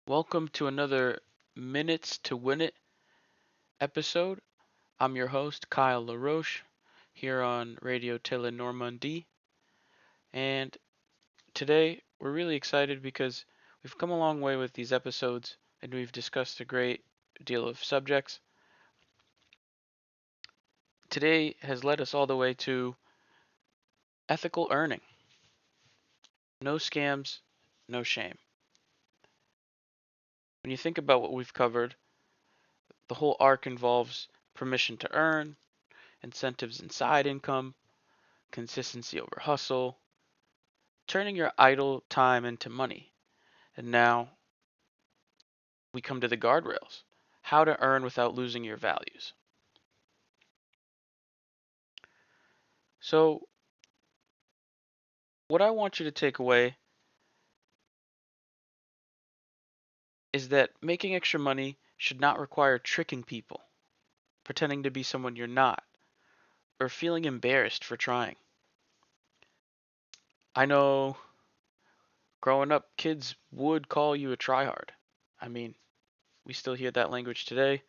Welcome to another Minutes to Win It episode. I'm your host, Kyle LaRoche, here on Radio Tele Normandie. And today we're really excited because we've come a long way with these episodes and we've discussed a great deal of subjects. Today has led us all the way to ethical earning. No scams, no shame. When you think about what we've covered, the whole arc involves permission to earn, incentives and side income, consistency over hustle, turning your idle time into money. And now we come to the guardrails. How to earn without losing your values. So, what I want you to take away is that making extra money should not require tricking people, pretending to be someone you're not, or feeling embarrassed for trying. I know growing up, kids would call you a tryhard. I mean, we still hear that language today,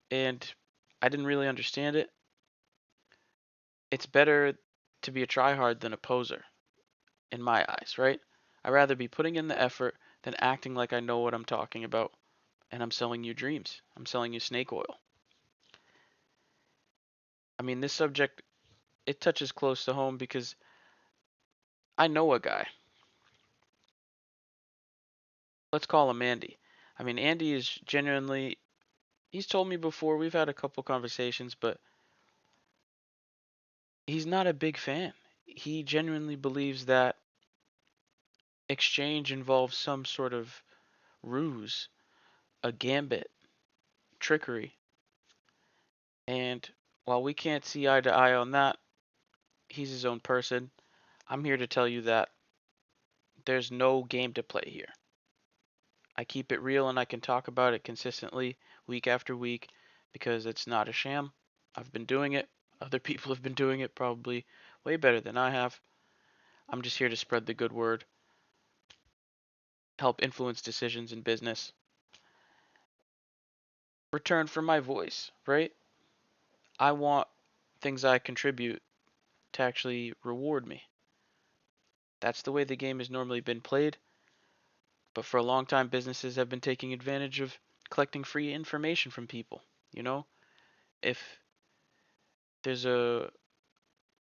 and I didn't really understand it. It's better to be a tryhard than a poser, in my eyes, right? I'd rather be putting in the effort than acting like I know what I'm talking about and I'm selling you dreams. I'm selling you snake oil. I mean, this subject, it touches close to home because I know a guy. Let's call him Andy. I mean, Andy is genuinely, he's told me before, we've had a couple conversations, but he's not a big fan. He genuinely believes that exchange involves some sort of ruse, a gambit, trickery. And while we can't see eye to eye on that, he's his own person. I'm here to tell you that there's no game to play here. I keep it real and I can talk about it consistently week after week because it's not a sham. I've been doing it. Other people have been doing it probably way better than I have. I'm just here to spread the good word, help influence decisions in business, return for my voice, right? I want things I contribute to actually reward me. That's the way the game has normally been played. But for a long time, businesses have been taking advantage of collecting free information from people. You know, if there's a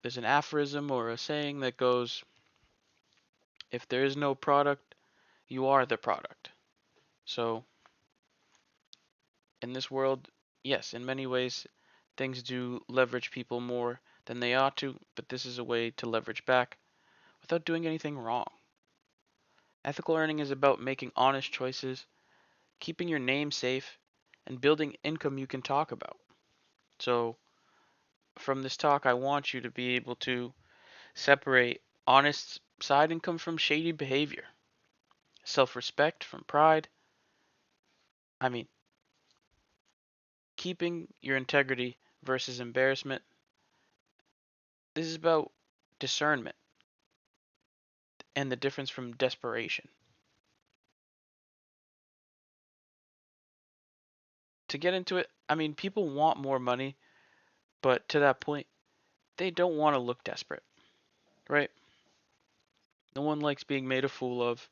there's an aphorism or a saying that goes, if there is no product, you are the product. So in this world, yes, in many ways, things do leverage people more than they ought to, but this is a way to leverage back without doing anything wrong. Ethical earning is about making honest choices, keeping your name safe, and building income you can talk about. So from this talk, I want you to be able to separate honest side income from shady behavior, self respect from pride. I mean, keeping your integrity versus embarrassment. This is about discernment and the difference from desperation. To get into it, I mean, people want more money, but to that point, they don't want to look desperate, right? No one likes being made a fool of.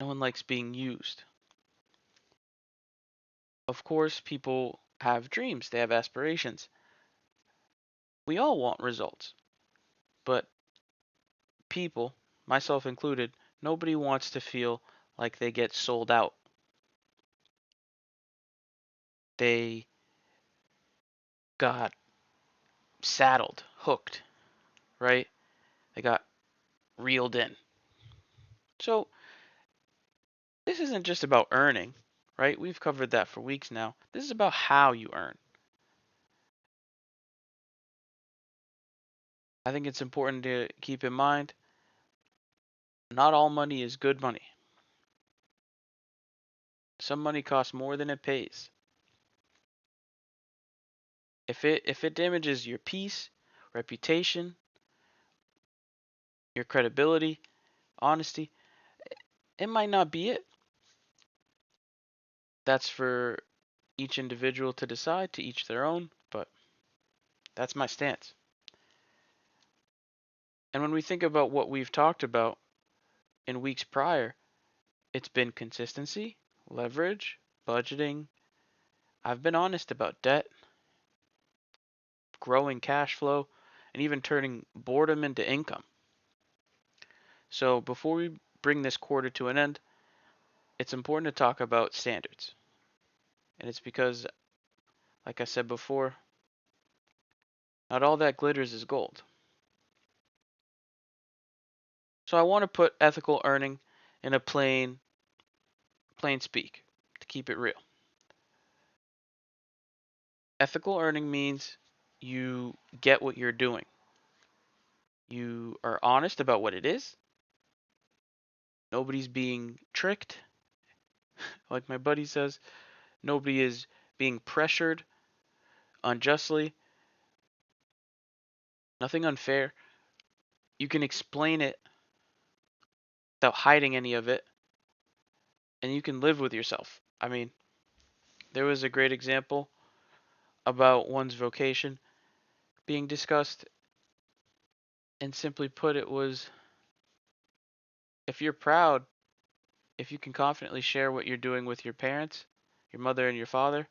No one likes being used. Of course, people have dreams, they have aspirations. We all want results, but people, myself included, nobody wants to feel like they get sold out. They got saddled, hooked, right? They got reeled in. So this isn't just about earning, right? We've covered that for weeks now. This is about how you earn. I think it's important to keep in mind not all money is good money. Some money costs more than it pays. If it damages your peace, reputation, your credibility, honesty, it might not be it. That's for each individual to decide, to each their own, but that's my stance. And when we think about what we've talked about in weeks prior, it's been consistency, leverage, budgeting. I've been honest about debt, growing cash flow, and even turning boredom into income. So before we bring this quarter to an end, it's important to talk about standards. And it's because, like I said before, not all that glitters is gold. So I want to put ethical earning in a plain speak to keep it real. Ethical earning means you get what you're doing. You are honest about what it is. Nobody's being tricked. Like my buddy says, nobody is being pressured unjustly. Nothing unfair. You can explain it without hiding any of it, and you can live with yourself. I mean, there was a great example about one's vocation being discussed, and simply put, it was if you're proud, if you can confidently share what you're doing with your parents, your mother and your father,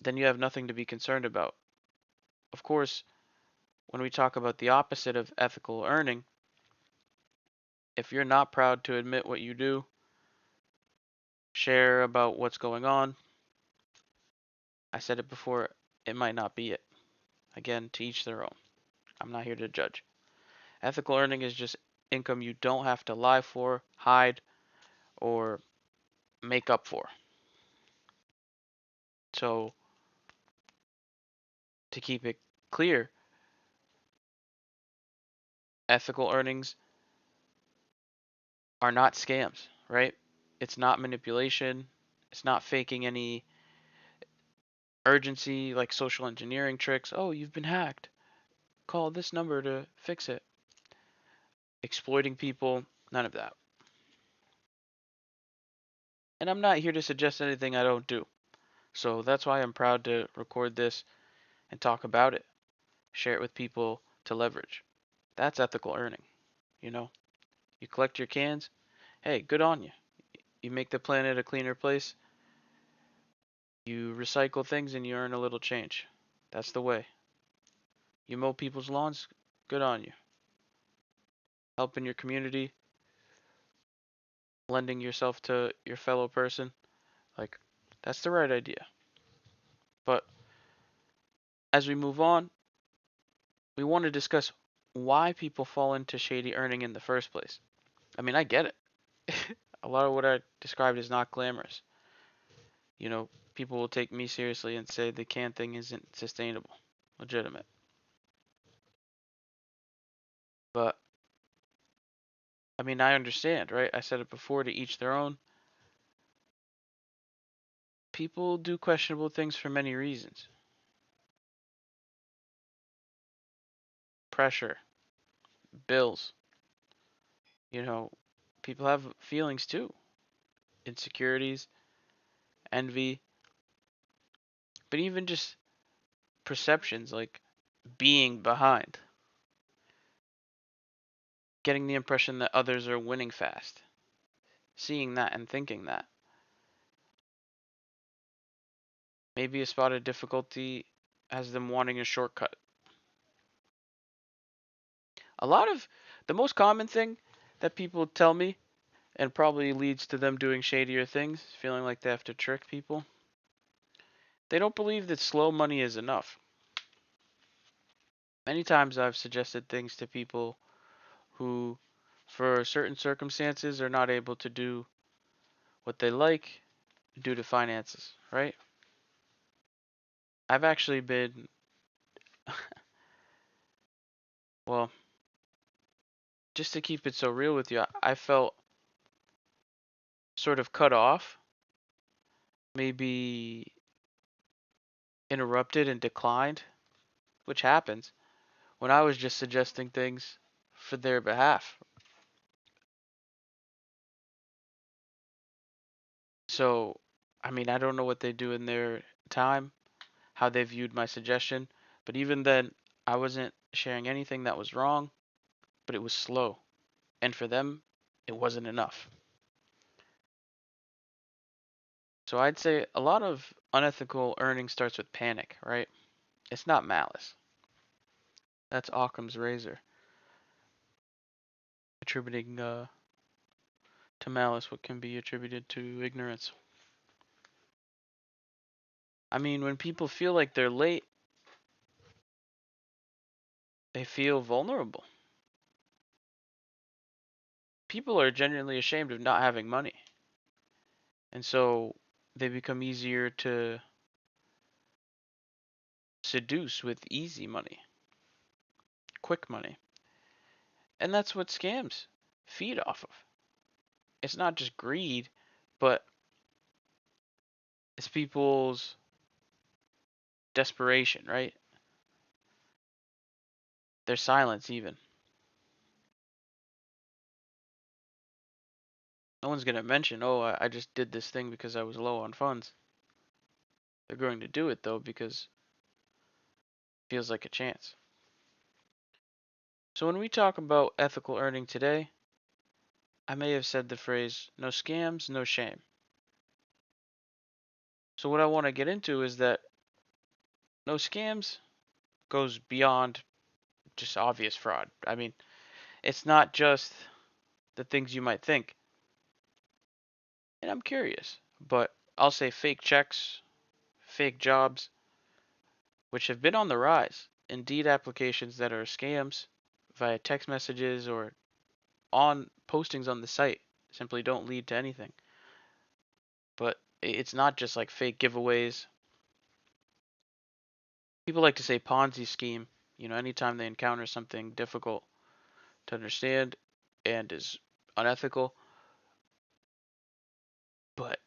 then you have nothing to be concerned about. Of course, when we talk about the opposite of ethical earning, if you're not proud to admit what you do, share about what's going on, I said it before, it might not be it. Again, to each their own. I'm not here to judge. Ethical earning is just income you don't have to lie for, hide, or make up for. So, to keep it clear, ethical earnings are not scams, right? It's not manipulation. It's not faking any urgency like social engineering tricks. Oh, you've been hacked. Call this number to fix it. Exploiting people, none of that. And I'm not here to suggest anything I don't do. So that's why I'm proud to record this and talk about it. Share it with people to leverage. That's ethical earning, you know? You collect your cans, hey, good on you. You make the planet a cleaner place. You recycle things and you earn a little change. That's the way. You mow people's lawns, good on you. Helping your community, lending yourself to your fellow person, like, that's the right idea. But as we move on, we want to discuss why people fall into shady earning in the first place. I mean, I get it. A lot of what I described is not glamorous. You know, people will take me seriously and say the can thing isn't sustainable, legitimate. But I mean, I understand, right? I said it before, to each their own. People do questionable things for many reasons. Pressure, bills, you know, people have feelings too. Insecurities, envy, but even just perceptions like being behind, getting the impression that others are winning fast, seeing that and thinking that. Maybe a spot of difficulty has them wanting a shortcut. A lot of the most common thing that people tell me, and probably leads to them doing shadier things, feeling like they have to trick people, they don't believe that slow money is enough. Many times I've suggested things to people who, for certain circumstances, are not able to do what they like due to finances, right? I've actually been, well, just to keep it so real with you, I felt sort of cut off, maybe interrupted and declined, which happens when I was just suggesting things for their behalf. So, I mean, I don't know what they do in their time, how they viewed my suggestion, but even then, I wasn't sharing anything that was wrong, but it was slow. And for them, it wasn't enough. So I'd say a lot of unethical earning starts with panic, right? It's not malice. That's Occam's razor, attributing to malice what can be attributed to ignorance. I mean, when people feel like they're late, they feel vulnerable. People are genuinely ashamed of not having money. And so they become easier to seduce with easy money, quick money. And that's what scams feed off of. It's not just greed, but it's people's desperation, right? Their silence, even. No one's going to mention, oh, I just did this thing because I was low on funds. They're going to do it, though, because it feels like a chance. So when we talk about ethical earning today, I may have said the phrase, no scams, no shame. So what I want to get into is that no scams goes beyond just obvious fraud. I mean, it's not just the things you might think. And I'm curious, but I'll say fake checks, fake jobs, which have been on the rise. Indeed applications that are scams via text messages or on postings on the site simply don't lead to anything. But it's not just like fake giveaways. People like to say Ponzi scheme, anytime they encounter something difficult to understand and is unethical. But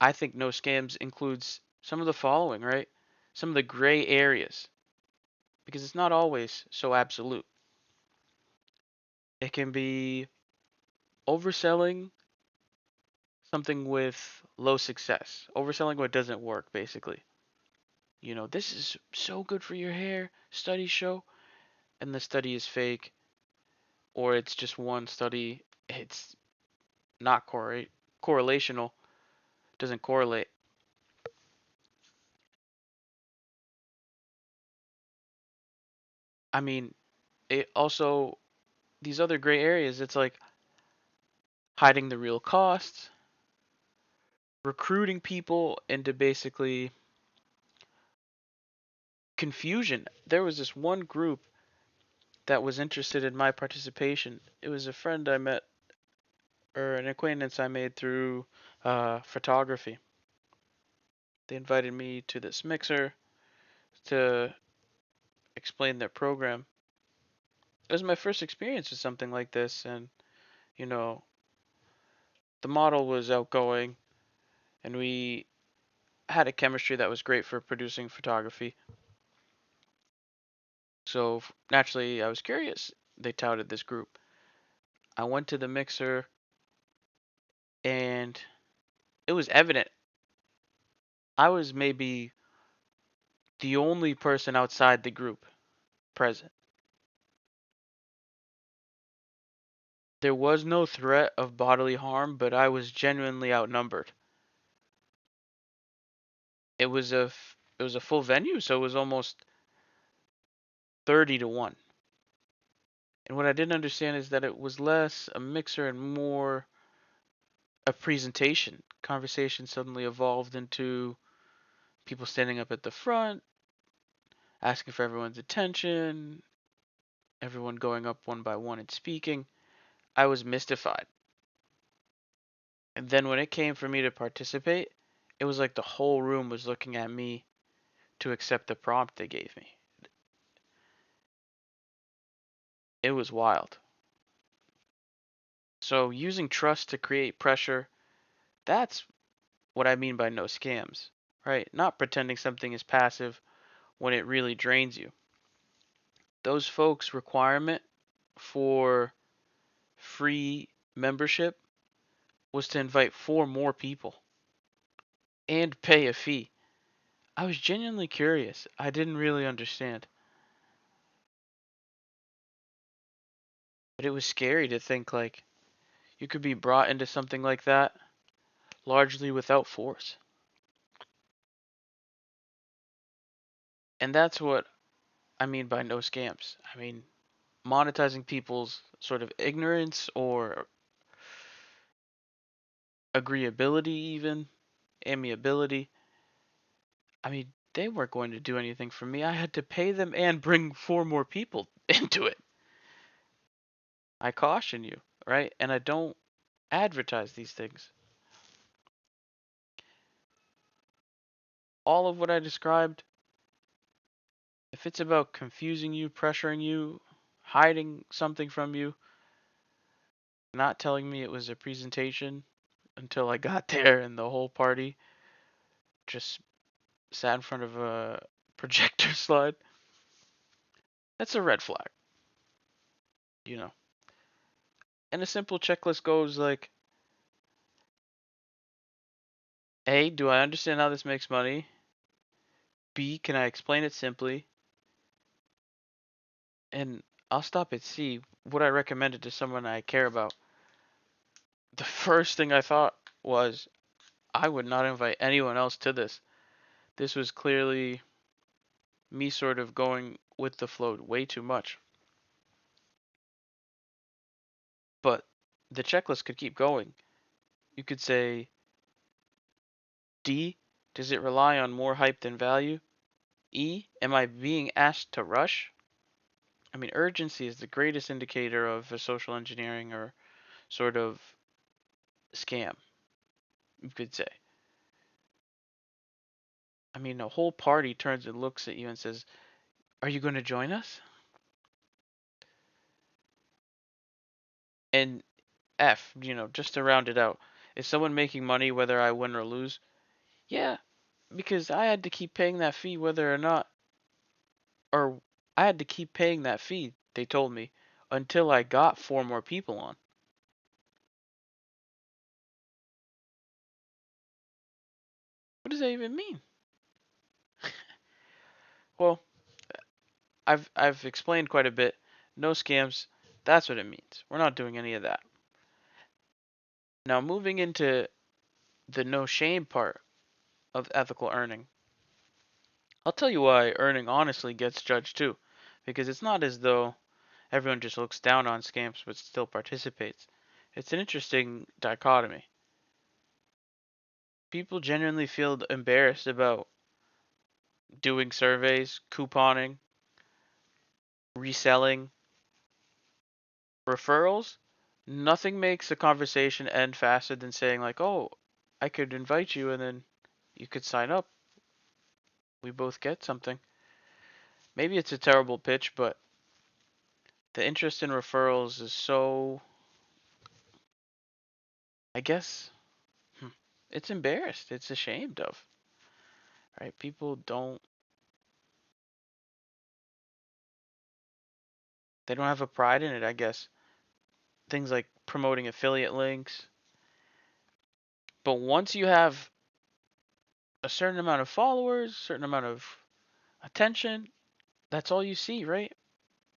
I think no scams includes some of the following, right? Some of the gray areas, because it's not always so absolute. It can be overselling something with low success, overselling what doesn't work, basically. This is so good for your hair, studies show, and the study is fake, or it's just one study, it's not correlational, doesn't correlate. I mean, it also, these other gray areas, it's like hiding the real costs, recruiting people into basically confusion. There was this one group that was interested in my participation. It was a friend I met or an acquaintance I made through photography. They invited me to this mixer to explain their program. It was my first experience with something like this, and you know, the model was outgoing, and we had a chemistry that was great for producing photography. So naturally, I was curious. They touted this group. I went to the mixer, and it was evident I was maybe the only person outside the group present. There was no threat of bodily harm, but I was genuinely outnumbered. It was a full venue, so it was almost 30 to 1. And what I didn't understand is that it was less a mixer and more a presentation. Conversation suddenly evolved into people standing up at the front, asking for everyone's attention, everyone going up one by one and speaking. I was mystified. And then when it came for me to participate, it was like the whole room was looking at me to accept the prompt they gave me. It was wild. So using trust to create pressure, that's what I mean by no scams, right? Not pretending something is passive when it really drains you. Those folks' requirement for free membership was to invite 4 more people. and pay a fee. I was genuinely curious. I didn't really understand. But it was scary to think like you could be brought into something like that largely without force. And that's what I mean by no scams. I mean monetizing people's sort of ignorance or agreeability, even amiability. I mean, they weren't going to do anything for me. I had to pay them and bring four more people into it. I caution you, right? And I don't advertise these things. All of what I described, if it's about confusing you, pressuring you, hiding something from you, not telling me it was a presentation until I got there and the whole party just sat in front of a projector slide, that's a red flag, you know. And a simple checklist goes like, A, do I understand how this makes money? B, can I explain it simply? And I'll stop at C, would I recommend it to someone I care about? The first thing I thought was, I would not invite anyone else to this. This was clearly me sort of going with the flow way too much. But the checklist could keep going. You could say, D, does it rely on more hype than value? E, am I being asked to rush? I mean, urgency is the greatest indicator of a social engineering or sort of scam, you could say. I mean, a whole party turns and looks at you and says, are you going to join us? And F, just to round it out, is someone making money whether I win or lose? Yeah, because I had to keep paying that fee whether or not, or I had to keep paying that fee, they told me, until I got four more people on. What does that even mean? Well, I've explained quite a bit. No scams. That's what it means. We're not doing any of that. Now moving into the no shame part of ethical earning. I'll tell you why earning honestly gets judged too. Because it's not as though everyone just looks down on scams but still participates. It's an interesting dichotomy. People genuinely feel embarrassed about doing surveys, couponing, reselling, referrals. Nothing makes a conversation end faster than saying like, "Oh, I could invite you and then you could sign up. We both get something." Maybe it's a terrible pitch, but the interest in referrals is so, I guess, hmm, it's embarrassed. It's ashamed of, right? People don't, they don't have a pride in it, I guess. Things like promoting affiliate links. But once you have a certain amount of followers, certain amount of attention, that's all you see, right?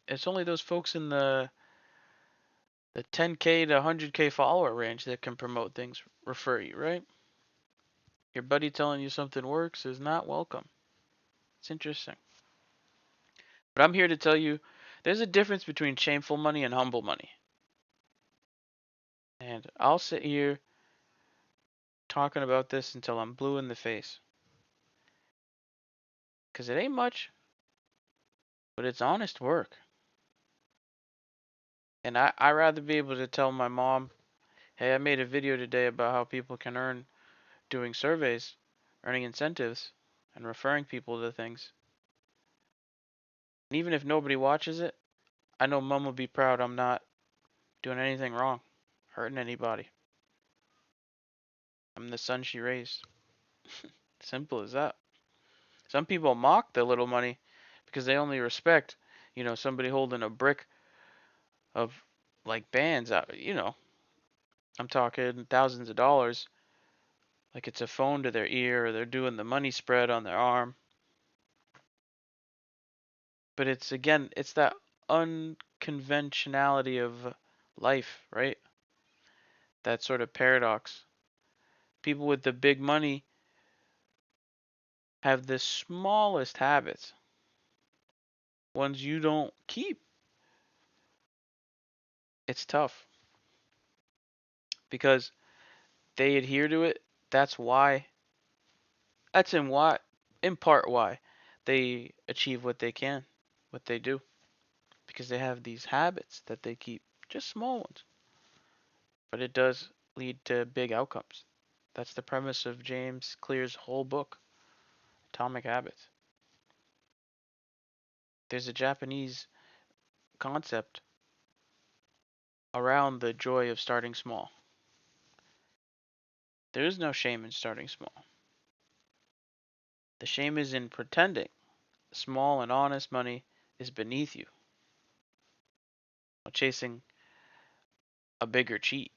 It's only those folks in the 10K to 100K follower range that can promote things, refer you, right? Your buddy telling you something works is not welcome. It's interesting. But I'm here to tell you there's a difference between shameful money and humble money. And I'll sit here talking about this until I'm blue in the face. Because it ain't much, but it's honest work. And I rather be able to tell my mom, hey, I made a video today about how people can earn doing surveys, earning incentives, and referring people to things. And even if nobody watches it, I know mom will be proud I'm not doing anything wrong, hurting anybody. I'm the son she raised. Simple as that. Some people mock their little money because they only respect, somebody holding a brick of like bands out, I'm talking thousands of dollars like it's a phone to their ear, or they're doing the money spread on their arm. But it's again, it's that unconventionality of life, right? That sort of paradox. People with the big money have the smallest habits, ones you don't keep. It's tough because they adhere to it. That's why. That's in part why they achieve what they can, what they do, because they have these habits that they keep, just small ones. But it does lead to big outcomes. That's the premise of James Clear's whole book, Atomic Habits. There's a Japanese concept around the joy of starting small. There is no shame in starting small. The shame is in pretending small and honest money is beneath you, while chasing a bigger cheat,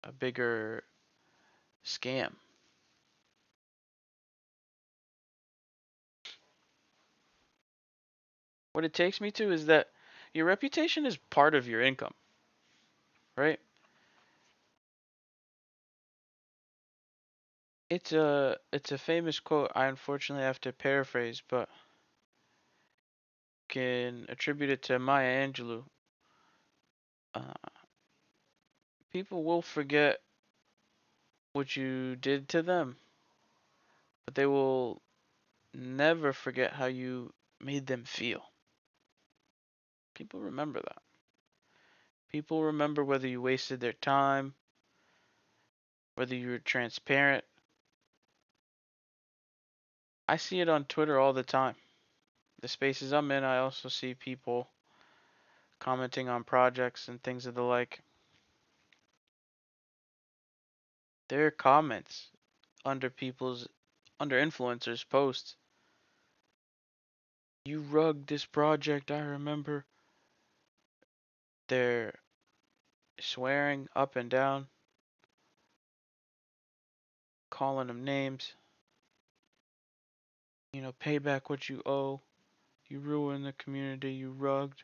a bigger scam. What it takes me to is that your reputation is part of your income, right? It's a famous quote I unfortunately have to paraphrase, but can attribute it to Maya Angelou. Uh, People will forget what you did to them, but they will never forget how you made them feel. People remember that. People remember whether you wasted their time, whether you were transparent. I see it on Twitter all the time. The spaces I'm in, I also see people commenting on projects and things of the like. Their comments under influencers' posts. You rugged this project, I remember. They're swearing up and down, calling them names. Pay back what you owe. You ruined the community, you rugged.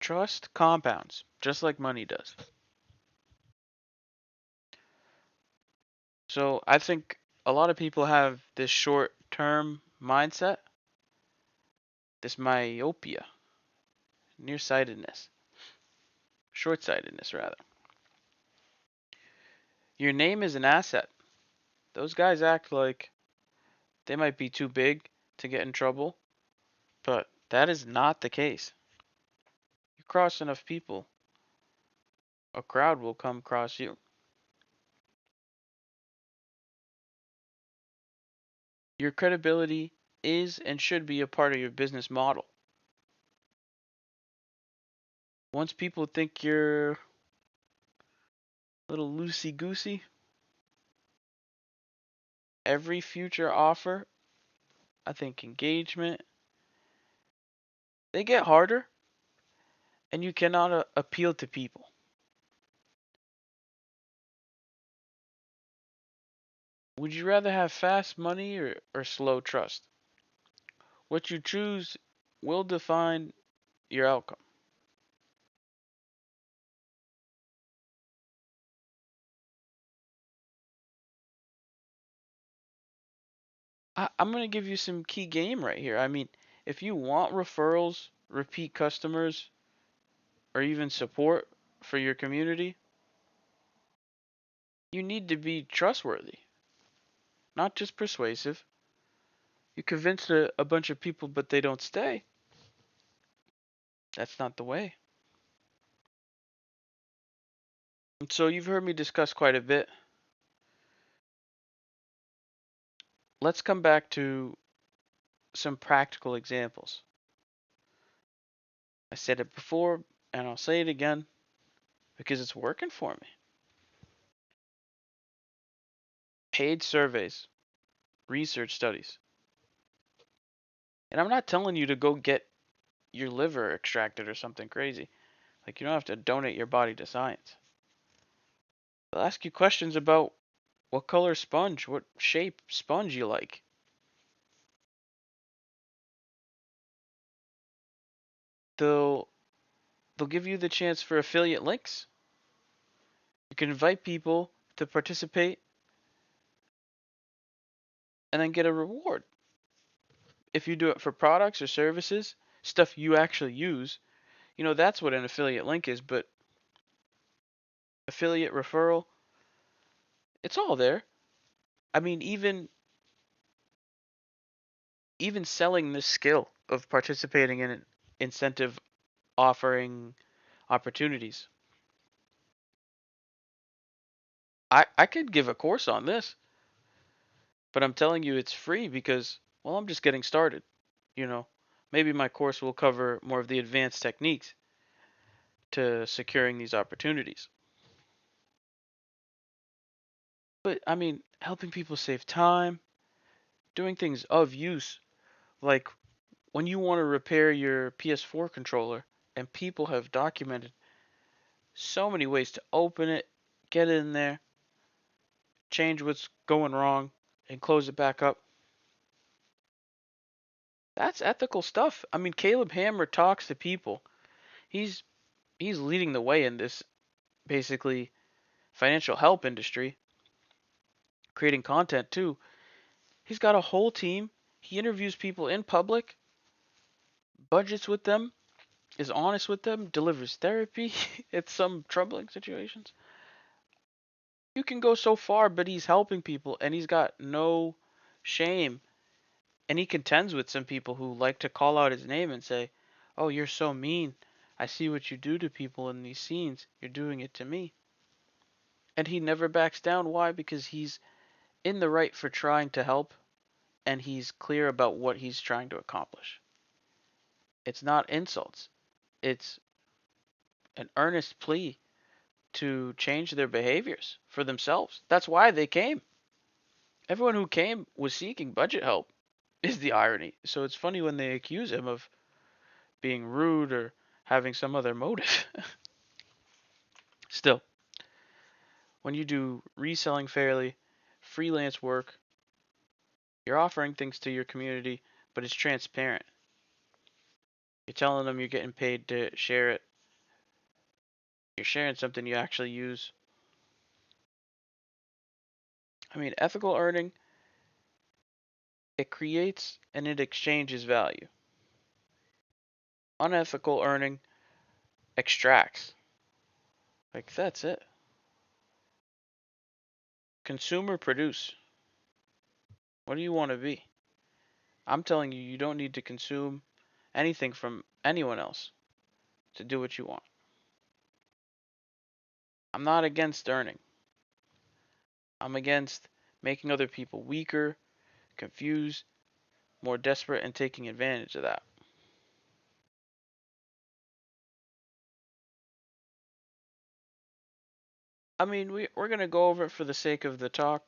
Trust compounds, just like money does. So I think a lot of people have this short term mindset, this myopia, nearsightedness, short sightedness rather. Your name is an asset. Those guys act like they might be too big to get in trouble, but that is not the case. You cross enough people, a crowd will come across you. Your credibility is and should be a part of your business model. Once people think you're a little loosey goosey, every future offer, I think engagement, they get harder and you cannot appeal to people. Would you rather have fast money or slow trust? What you choose will define your outcome. I'm going to give you some key game right here. I mean, if you want referrals, repeat customers, or even support for your community, you need to be trustworthy, not just persuasive. You convince a bunch of people, but they don't stay. That's not the way. And so you've heard me discuss quite a bit. Let's come back to some practical examples. I said it before, and I'll say it again because it's working for me. Paid surveys, research studies. And I'm not telling you to go get your liver extracted or something crazy. Like, you don't have to donate your body to science. They'll ask you questions about what color sponge, what shape sponge you like. They'll they'll give you the chance for affiliate links. You can invite people to participate and then get a reward. If you do it for products or services, stuff you actually use, that's what an affiliate link is, but affiliate referral, it's all there. I mean, even selling this skill of participating in incentive offering opportunities. I could give a course on this, but I'm telling you it's free because, well, I'm just getting started, you know. Maybe my course will cover more of the advanced techniques to securing these opportunities. But I mean, helping people save time, doing things of use, like when you want to repair your PS4 controller, and people have documented so many ways to open it, get it in there, change what's going wrong, and close it back up. That's ethical stuff. I mean, Caleb Hammer talks to people. He's he's leading the way in this basically financial help industry, creating content too. He's got a whole team. He interviews people in public, budgets with them, is honest with them, delivers therapy in some troubling situations. You can go so far, but he's helping people and he's got no shame. And he contends with some people who like to call out his name and say, "Oh, you're so mean. I see what you do to people in these scenes. You're doing it to me." And he never backs down. Why? Because he's in the right for trying to help and he's clear about what he's trying to accomplish. It's not insults, it's an earnest plea to change their behaviors for themselves. That's why they came. Everyone who came was seeking budget help, is the irony. So it's funny when they accuse him of being rude or having some other motive. Still, when you do reselling fairly, freelance work, you're offering things to your community, but it's transparent. You're telling them you're getting paid to share it. You're sharing something you actually use. I mean, ethical earning, it creates and it exchanges value. Unethical earning extracts. Like, that's it. Consumer produce. What do you want to be? I'm telling you, you don't need to consume anything from anyone else to do what you want. I'm not against earning. I'm against making other people weaker, confused, more desperate, and taking advantage of that. I mean, we're going to go over it for the sake of the talk,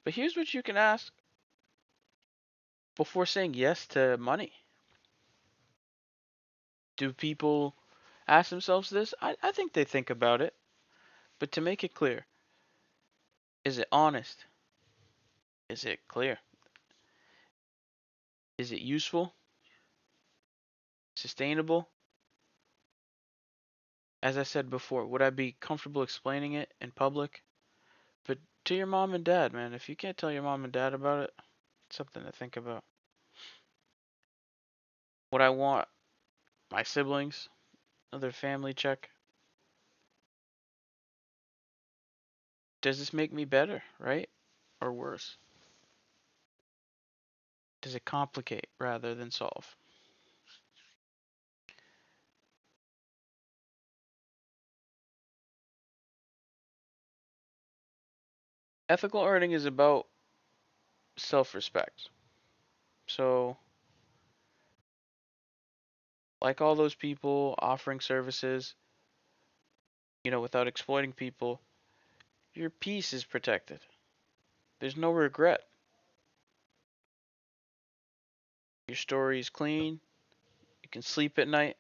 but here's what you can ask before saying yes to money. Do people ask themselves this? I think they think about it, but to make it clear, is it honest? Is it clear? Is it useful? Sustainable? As I said before, would I be comfortable explaining it in public? But to your mom and dad, man, if you can't tell your mom and dad about it, it's something to think about. Would I want my siblings, another family check? Does this make me better, right? Or worse? Does it complicate rather than solve? Ethical earning is about self respect. So, like all those people offering services, without exploiting people, your peace is protected. There's no regret. Your story is clean. You can sleep at night.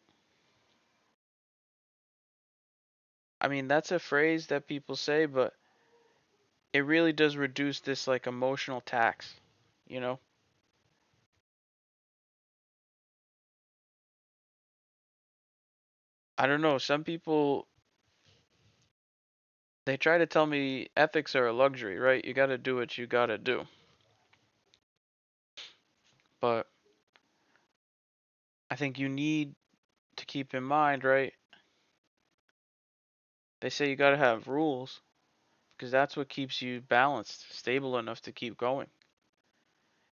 I mean, that's a phrase that people say, but it really does reduce this like emotional tax, you know? I don't know, some people they try to tell me ethics are a luxury, right? You got to do what you got to do. But I think you need to keep in mind, right? They say you got to have rules because that's what keeps you balanced, stable enough to keep going.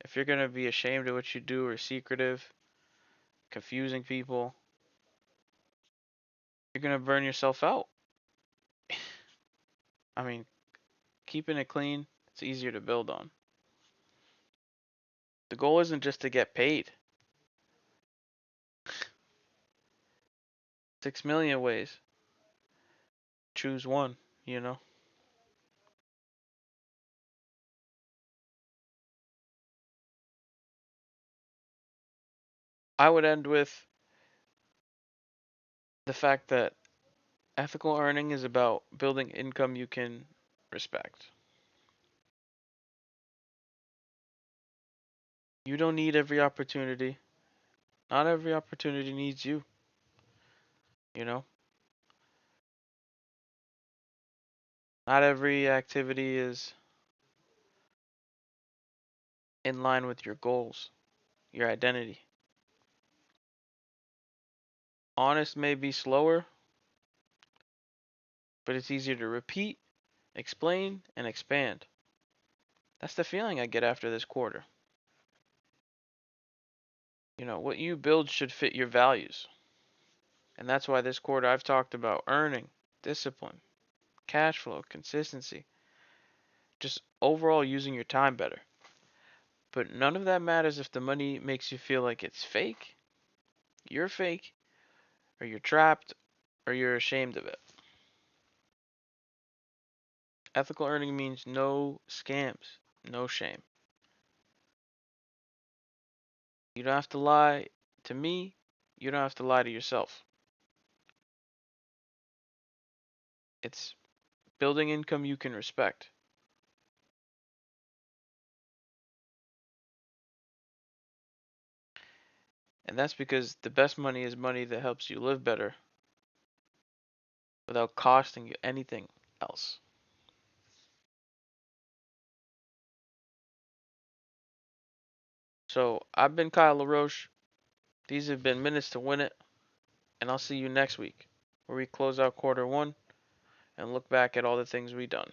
If you're going to be ashamed of what you do or secretive, confusing people, you're going to burn yourself out. I mean, keeping it clean, it's easier to build on. The goal isn't just to get paid. 6 million ways. Choose one, you know? I would end with the fact that ethical earning is about building income you can respect. You don't need every opportunity. Not every opportunity needs you, you know? Not every activity is in line with your goals, your identity. Honest may be slower, but it's easier to repeat, explain, and expand. That's the feeling I get after this quarter. You know, what you build should fit your values. And that's why this quarter I've talked about earning, discipline, cash flow, consistency, just overall using your time better. But none of that matters if the money makes you feel like it's fake, you're fake, or you're trapped, or you're ashamed of it. Ethical earning means no scams, no shame. You don't have to lie to me, you don't have to lie to yourself. It's building income you can respect. And that's because the best money is money that helps you live better without costing you anything else. So I've been Kyle LaRoche. These have been Minutes to Win It, and I'll see you next week where we close out quarter one and look back at all the things we've done.